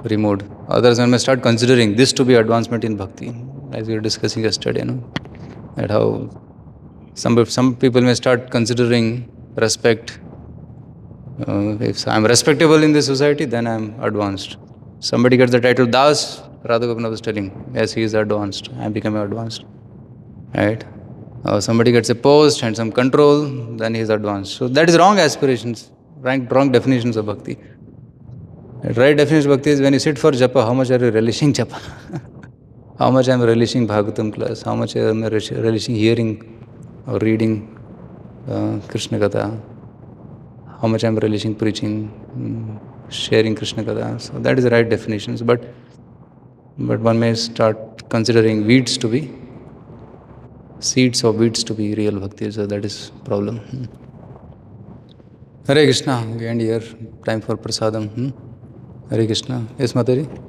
removed. Others one may start considering this to be advancement in bhakti, as we were discussing yesterday, that how some people may start considering respect. If I'm respectable in this society, then I'm advanced. Somebody gets the title Das, Radha Gopinath was telling, yes, he is advanced, I'm becoming advanced. Right? Somebody gets a post and some control, then he is advanced. So that is wrong aspirations, wrong definitions of bhakti. Right definition of bhakti is when you sit for japa, how much are you relishing japa? How much I am relishing Bhagavatam class, how much I am relishing hearing or reading Krishna Katha, how much I am relishing preaching, sharing Krishna Katha. So that is the right definitions. But one may start considering seeds of weeds to be real bhakti. So that is problem. Hare Krishna, we end here. Time for prasadam. Hare Krishna. Yes, Mataji?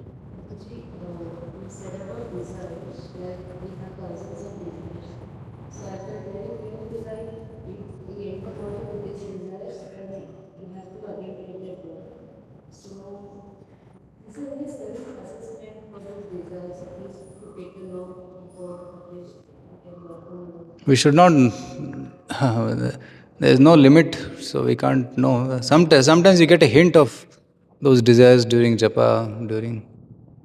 We should not, there is no limit, so we can't know. Sometimes you get a hint of those desires during japa, during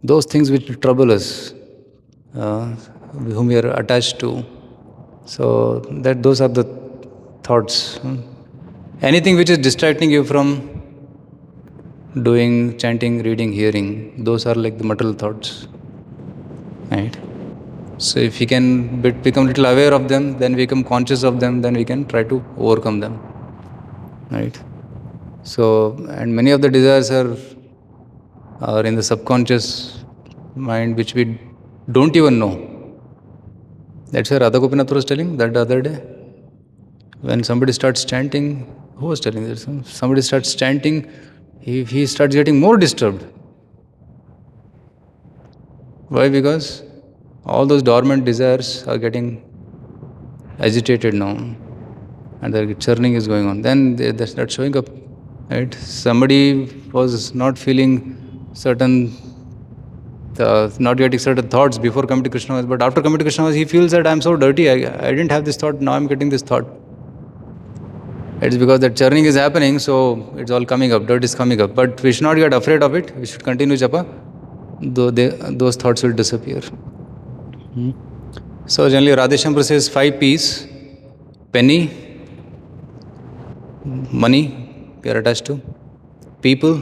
those things which trouble us, whom we are attached to. So those are the thoughts. Anything which is distracting you from doing, chanting, reading, hearing, those are like the material thoughts. Right? So if we can become a little aware of them, then we become conscious of them, then we can try to overcome them. Right? So, and many of the desires are in the subconscious mind, which we don't even know. That's why Radha Gopinath was telling that the other day. When somebody starts chanting, who was telling this? Somebody starts chanting, he starts getting more disturbed. Why? Because all those dormant desires are getting agitated now, and the churning is going on. Then they start showing up. Right? Somebody was not feeling certain, not getting certain thoughts before coming to Krishna, but after coming to Krishna, he feels that I'm so dirty. I didn't have this thought. Now I'm getting this thought. It's because that churning is happening, so it's all coming up. Dirt is coming up. But we should not get afraid of it. We should continue japa. Those thoughts will disappear. So generally Radheshampur says 5 P's: penny, Money, we are attached to. People,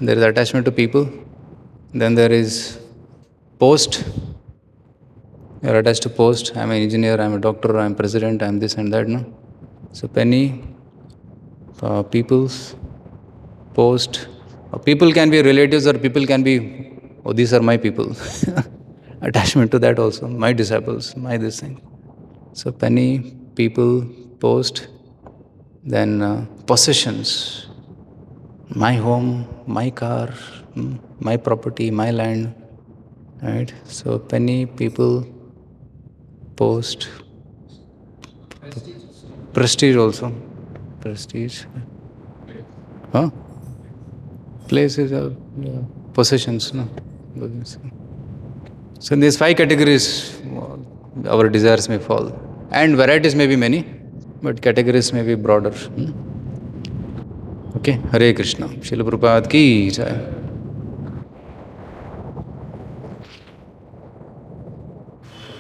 there is attachment to people. Then there is post, you are attached to post. I'm an engineer, I'm a doctor, I'm president, I'm this and that. No? So penny, people's, post. People can be relatives or people can be, oh, these are my people. Attachment to that also. My disciples, my this thing. So penny, people, post, then possessions. My home, my car, my property, my land. Right? So penny, people, post, prestige also. Prestige. Huh? Places are possessions. No? So in these 5 categories, our desires may fall. And varieties may be many, but categories may be broader. Okay, Hare Krishna. Srila Prabhupada ki jai.